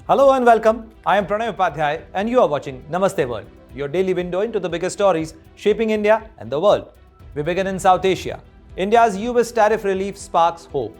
Hello and welcome. I am Pranay Upadhyay and you are watching Namaste World, your daily window into the biggest stories shaping India and the world. We begin in South Asia. India's US tariff relief sparks hope,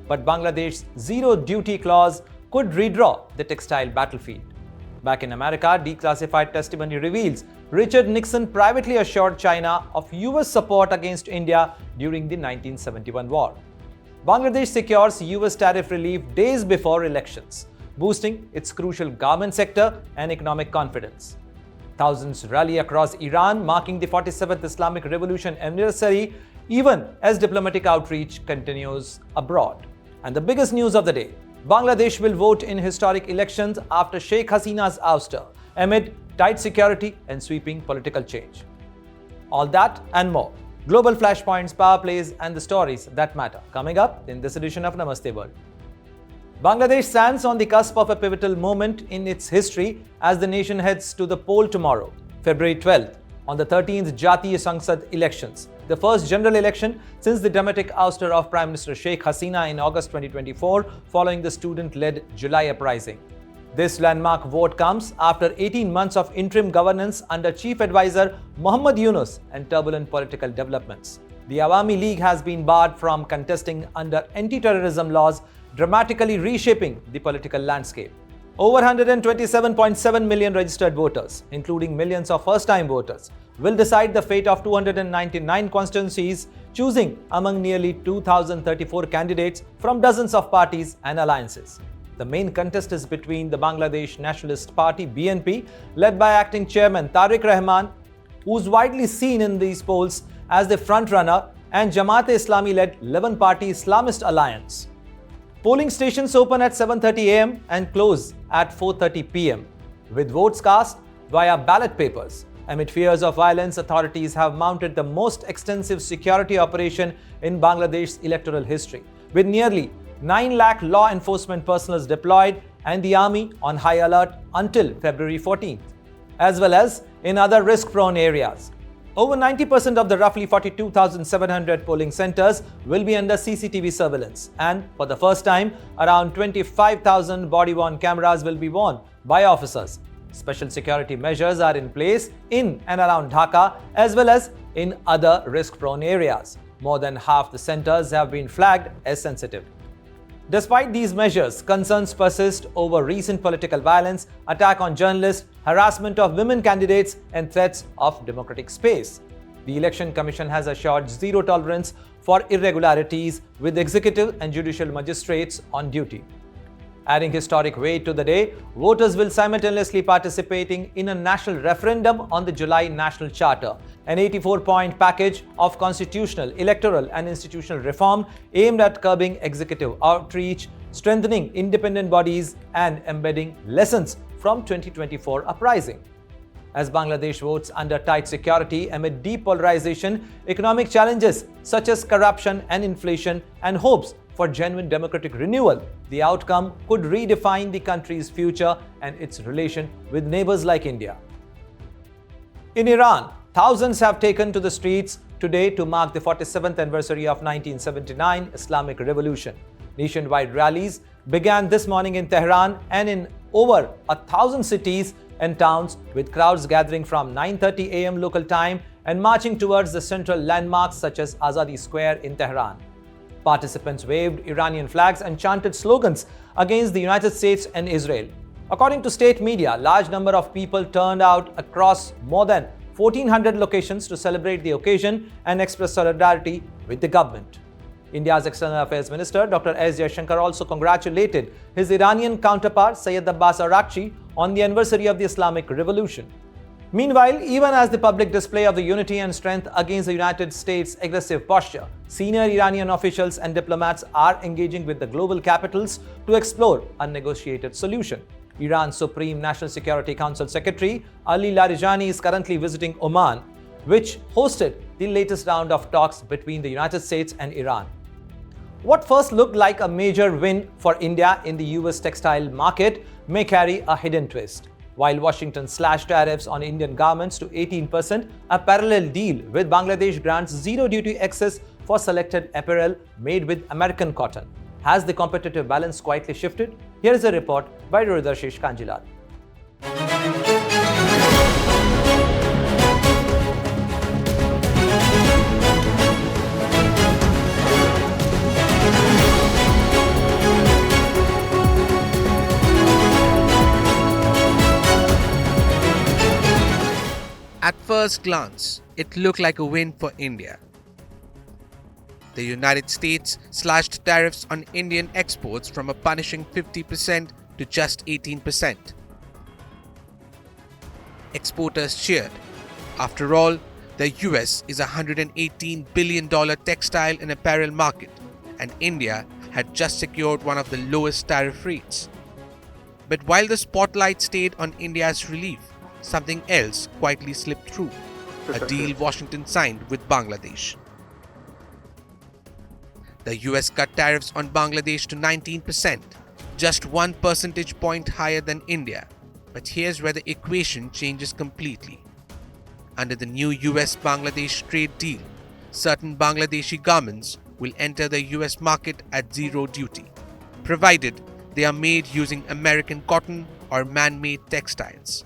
but Bangladesh's zero-duty clause could redraw the textile battlefield. Back in America, declassified testimony reveals Richard Nixon privately assured China of US support against India during the 1971 war. Bangladesh secures US tariff relief days before elections, boosting its crucial garment sector and economic confidence. Thousands rally across Iran, marking the 47th Islamic Revolution anniversary, even as diplomatic outreach continues abroad. And the biggest news of the day: Bangladesh will vote in historic elections after Sheikh Hasina's ouster, amid tight security and sweeping political change. All that and more. Global flashpoints, power plays, and the stories that matter. Coming up in this edition of Namaste World. Bangladesh stands on the cusp of a pivotal moment in its history as the nation heads to the poll tomorrow, February 12th, on the 13th Jatiya Sangsad elections, the first general election since the dramatic ouster of Prime Minister Sheikh Hasina in August 2024 following the student-led July uprising. This landmark vote comes after 18 months of interim governance under Chief Advisor Muhammad Yunus and turbulent political developments. The Awami League has been barred from contesting under anti-terrorism laws, dramatically reshaping the political landscape. Over 127.7 million registered voters, including millions of first-time voters, will decide the fate of 299 constituencies, choosing among nearly 2,034 candidates from dozens of parties and alliances. The main contest is between the Bangladesh Nationalist Party (BNP), led by acting chairman Tariq Rahman, who's widely seen in these polls as the front-runner, and Jamaat-e-Islami-led 11-party Islamist alliance. Polling stations open at 7:30 a.m. and close at 4:30 p.m., with votes cast via ballot papers. Amid fears of violence, authorities have mounted the most extensive security operation in Bangladesh's electoral history, with nearly 9 lakh law enforcement personnel deployed and the army on high alert until February 14th, as well as in other risk-prone areas. Over 90% of the roughly 42,700 polling centers will be under CCTV surveillance, and for the first time, around 25,000 body-worn cameras will be worn by officers. Special security measures are in place in and around Dhaka as well as in other risk-prone areas. More than half the centers have been flagged as sensitive. Despite these measures, concerns persist over recent political violence, attack on journalists, harassment of women candidates, and threats of democratic space. The Election Commission has assured zero tolerance for irregularities, with executive and judicial magistrates on duty. Adding historic weight to the day, voters will simultaneously participating in a national referendum on the July National Charter, an 84-point package of constitutional, electoral and institutional reform aimed at curbing executive outreach, strengthening independent bodies and embedding lessons from 2024 uprising. As Bangladesh votes under tight security amid deep polarization, economic challenges such as corruption and inflation, and hopes for genuine democratic renewal, the outcome could redefine the country's future and its relation with neighbors like India. In Iran, thousands have taken to the streets today to mark the 47th anniversary of 1979 Islamic Revolution. Nationwide rallies began this morning in Tehran and in over 1,000 cities and towns, with crowds gathering from 9:30 a.m. local time and marching towards the central landmarks such as Azadi Square in Tehran. Participants waved Iranian flags and chanted slogans against the United States and Israel. According to state media, a large number of people turned out across more than 1,400 locations to celebrate the occasion and express solidarity with the government. India's External Affairs Minister Dr. S. Jaishankar also congratulated his Iranian counterpart Sayyid Abbas Araghchi on the anniversary of the Islamic Revolution. Meanwhile, even as the public display of the unity and strength against the United States' aggressive posture, senior Iranian officials and diplomats are engaging with the global capitals to explore a negotiated solution. Iran's Supreme National Security Council Secretary Ali Larijani is currently visiting Oman, which hosted the latest round of talks between the United States and Iran. What first looked like a major win for India in the US textile market may carry a hidden twist. While Washington slashed tariffs on Indian garments to 18%, a parallel deal with Bangladesh grants zero duty access for selected apparel made with American cotton. Has the competitive balance quietly shifted? Here is a report by Sheikh Hasina. At first glance, it looked like a win for India. The United States slashed tariffs on Indian exports from a punishing 50% to just 18%. Exporters cheered. After all, the US is a $118 billion textile and apparel market, and India had just secured one of the lowest tariff rates. But while the spotlight stayed on India's relief, something else quietly slipped through. A deal Washington signed with Bangladesh. The US cut tariffs on Bangladesh to 19%, just 1 percentage point higher than India. But here's where the equation changes completely. Under the new US-Bangladesh trade deal, certain Bangladeshi garments will enter the US market at zero duty, provided they are made using American cotton or man-made textiles.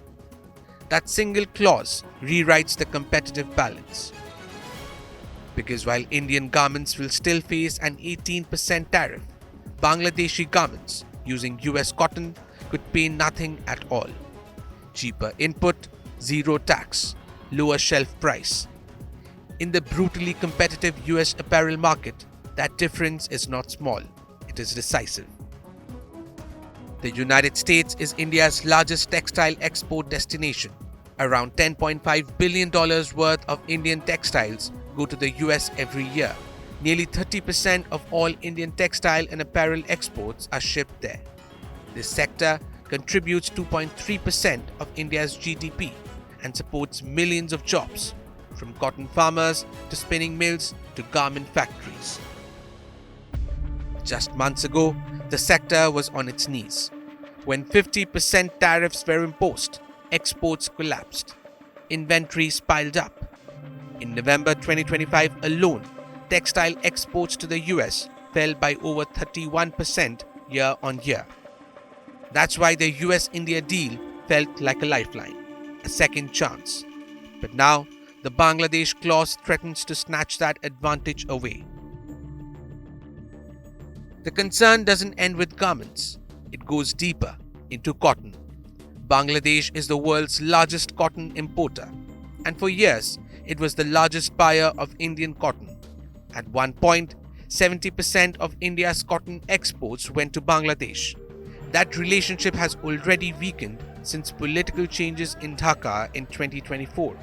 That single clause rewrites the competitive balance. Because while Indian garments will still face an 18% tariff, Bangladeshi garments using US cotton could pay nothing at all. Cheaper input, zero tax, lower shelf price. In the brutally competitive US apparel market, that difference is not small, it is decisive. The United States is India's largest textile export destination. Around $10.5 billion worth of Indian textiles go to the US every year. Nearly 30% of all Indian textile and apparel exports are shipped there. This sector contributes 2.3% of India's GDP and supports millions of jobs, from cotton farmers to spinning mills to garment factories. Just months ago, the sector was on its knees. When 50% tariffs were imposed, exports collapsed. Inventories piled up. In November 2025 alone, textile exports to the US fell by over 31% year on year. That's why the US-India deal felt like a lifeline, a second chance. But now, the Bangladesh clause threatens to snatch that advantage away. The concern doesn't end with garments. It goes deeper, into cotton. Bangladesh is the world's largest cotton importer, and for years, it was the largest buyer of Indian cotton. At one point, 70% of India's cotton exports went to Bangladesh. That relationship has already weakened since political changes in Dhaka in 2024.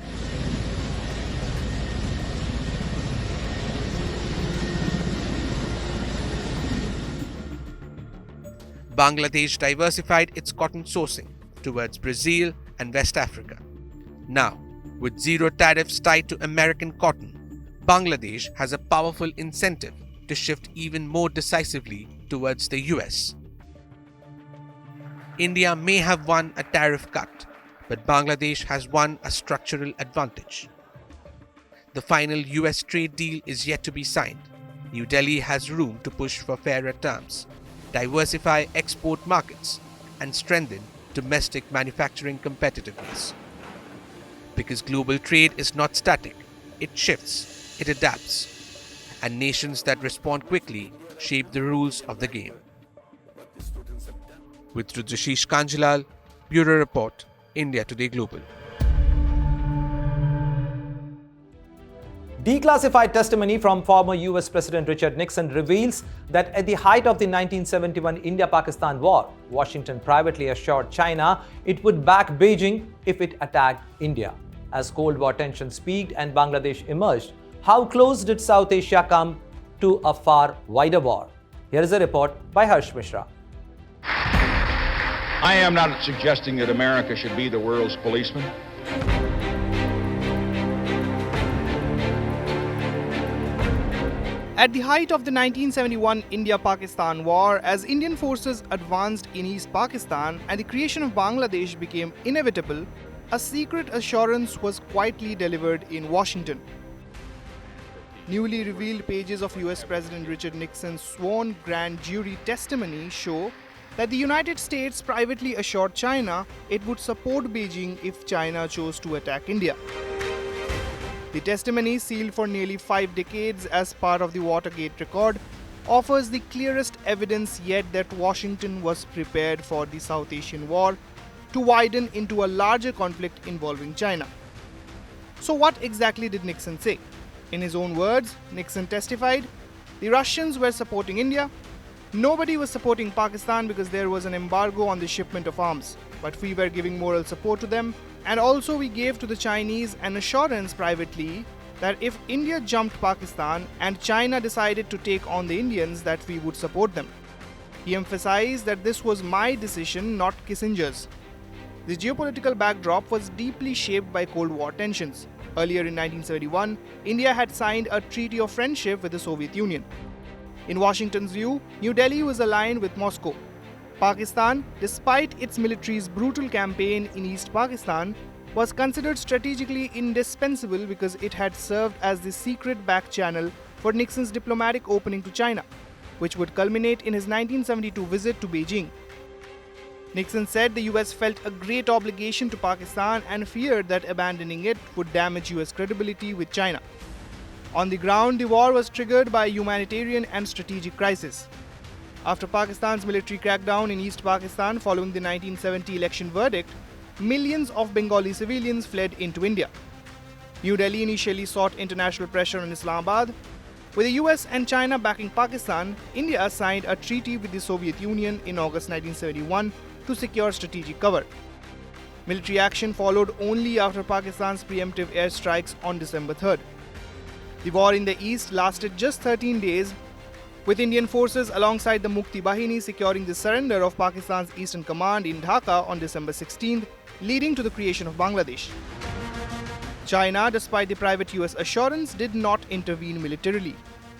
Bangladesh diversified its cotton sourcing towards Brazil and West Africa. Now, with zero tariffs tied to American cotton, Bangladesh has a powerful incentive to shift even more decisively towards the US. India may have won a tariff cut, but Bangladesh has won a structural advantage. The final US trade deal is yet to be signed. New Delhi has room to push for fairer terms, diversify export markets, and strengthen domestic manufacturing competitiveness. Because global trade is not static, it shifts, it adapts, and nations that respond quickly shape the rules of the game. With Sheikh Hasina, Bureau Report, India Today Global. Declassified testimony from former US President Richard Nixon reveals that at the height of the 1971 India-Pakistan war, Washington privately assured China it would back Beijing if it attacked India. As Cold War tensions peaked and Bangladesh emerged, how close did South Asia come to a far wider war? Here is a report by Harsh Mishra. I am not suggesting that America should be the world's policeman. At the height of the 1971 India-Pakistan war, as Indian forces advanced in East Pakistan and the creation of Bangladesh became inevitable, a secret assurance was quietly delivered in Washington. Newly revealed pages of US President Richard Nixon's sworn grand jury testimony show that the United States privately assured China it would support Beijing if China chose to attack India. The testimony, sealed for nearly 5 decades as part of the Watergate record, offers the clearest evidence yet that Washington was prepared for the South Asian War to widen into a larger conflict involving China. So what exactly did Nixon say? In his own words, Nixon testified, the Russians were supporting India. Nobody was supporting Pakistan because there was an embargo on the shipment of arms. But we were giving moral support to them, and also we gave to the Chinese an assurance privately that if India jumped Pakistan and China decided to take on the Indians, that we would support them. He emphasized that this was my decision, not Kissinger's. The geopolitical backdrop was deeply shaped by Cold War tensions. Earlier in 1971, India had signed a treaty of friendship with the Soviet Union. In Washington's view, New Delhi was aligned with Moscow. Pakistan, despite its military's brutal campaign in East Pakistan, was considered strategically indispensable because it had served as the secret back channel for Nixon's diplomatic opening to China, which would culminate in his 1972 visit to Beijing. Nixon said the US felt a great obligation to Pakistan and feared that abandoning it would damage US credibility with China. On the ground, the war was triggered by a humanitarian and strategic crisis. After Pakistan's military crackdown in East Pakistan following the 1970 election verdict, millions of Bengali civilians fled into India. New Delhi initially sought international pressure on Islamabad. With the US and China backing Pakistan, India signed a treaty with the Soviet Union in August 1971 to secure strategic cover. Military action followed only after Pakistan's preemptive airstrikes on December 3rd. The war in the east lasted just 13 days, with Indian forces alongside the Mukti Bahini securing the surrender of Pakistan's Eastern Command in Dhaka on December 16th, leading to the creation of Bangladesh. China, despite the private US assurance, did not intervene militarily.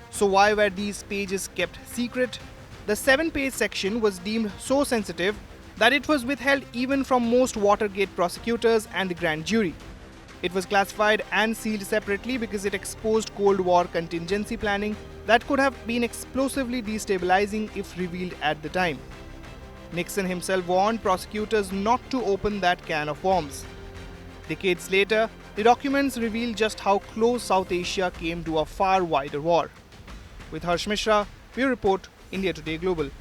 So why were these pages kept secret? The 7-page section was deemed so sensitive that it was withheld even from most Watergate prosecutors and the grand jury. It was classified and sealed separately because it exposed Cold War contingency planning that could have been explosively destabilizing if revealed at the time. Nixon himself warned prosecutors not to open that can of worms. Decades later, the documents reveal just how close South Asia came to a far wider war. With Harsh Mishra, we report India Today Global.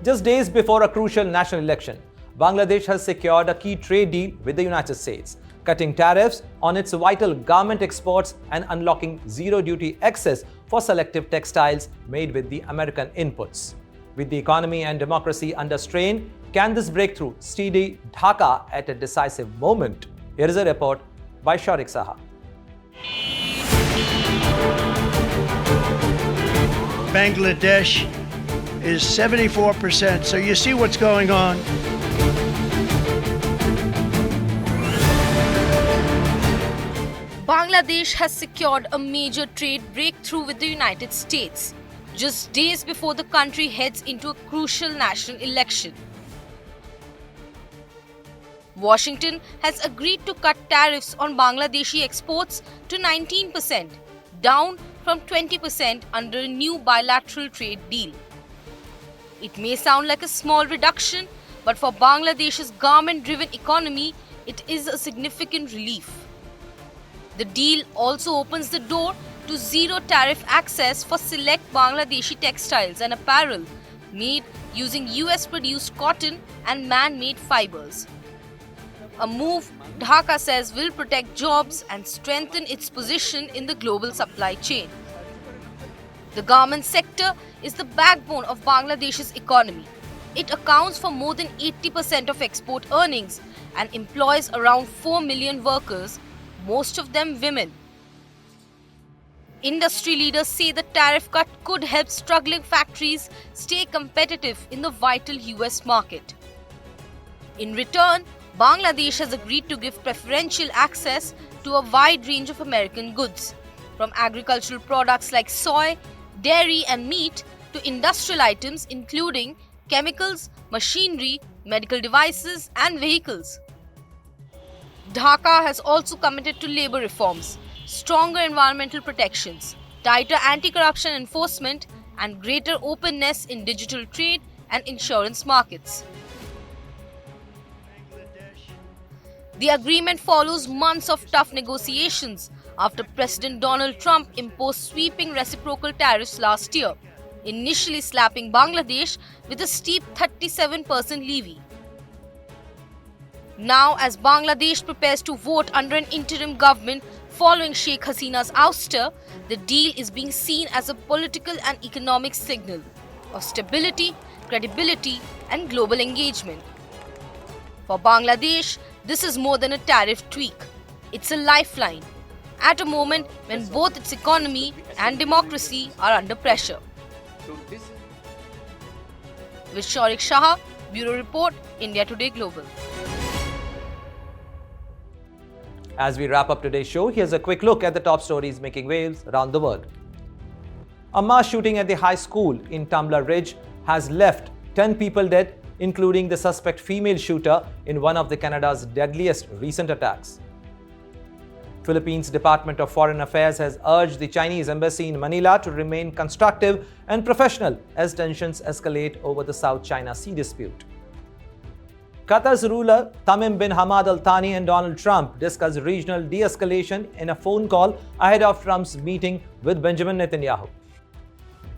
Just days before a crucial national election, Bangladesh has secured a key trade deal with the United States, cutting tariffs on its vital garment exports and unlocking zero-duty access for selective textiles made with the American inputs. With the economy and democracy under strain, can this breakthrough steady Dhaka at a decisive moment? Here is a report by Sheikh Hasina. Bangladesh is 74%, so you see what's going on. Bangladesh has secured a major trade breakthrough with the United States, just days before the country heads into a crucial national election. Washington has agreed to cut tariffs on Bangladeshi exports to 19%, down from 20% under a new bilateral trade deal. It may sound like a small reduction, but for Bangladesh's garment-driven economy, it is a significant relief. The deal also opens the door to zero-tariff access for select Bangladeshi textiles and apparel made using US-produced cotton and man-made fibers. A move, Dhaka says, will protect jobs and strengthen its position in the global supply chain. The garment sector is the backbone of Bangladesh's economy. It accounts for more than 80% of export earnings and employs around 4 million workers, most of them women. Industry leaders say the tariff cut could help struggling factories stay competitive in the vital US market. In return, Bangladesh has agreed to give preferential access to a wide range of American goods, from agricultural products like soy, dairy and meat to industrial items including chemicals, machinery, medical devices and vehicles. Dhaka has also committed to labour reforms, stronger environmental protections, tighter anti-corruption enforcement, and greater openness in digital trade and insurance markets. The agreement follows months of tough negotiations after President Donald Trump imposed sweeping reciprocal tariffs last year, initially slapping Bangladesh with a steep 37% levy. Now, as Bangladesh prepares to vote under an interim government following Sheikh Hasina's ouster, the deal is being seen as a political and economic signal of stability, credibility, and global engagement. For Bangladesh, this is more than a tariff tweak. It's a lifeline at a moment when both its economy and democracy are under pressure. With Sheikh Shah, Bureau Report, India Today Global. As we wrap up today's show, here's a quick look at the top stories making waves around the world. A mass shooting at the high school in Tumbler Ridge has left 10 people dead, including the suspect female shooter in one of Canada's deadliest recent attacks. Philippines Department of Foreign Affairs has urged the Chinese embassy in Manila to remain constructive and professional as tensions escalate over the South China Sea dispute. Qatar's ruler Tamim bin Hamad Al Thani and Donald Trump discussed regional de-escalation in a phone call ahead of Trump's meeting with Benjamin Netanyahu.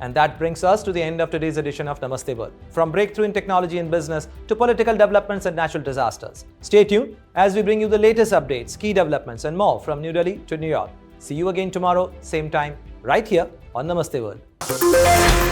And that brings us to the end of today's edition of Namaste World. From breakthrough in technology and business to political developments and natural disasters. Stay tuned as we bring you the latest updates, key developments and more from New Delhi to New York. See you again tomorrow, same time, right here on Namaste World.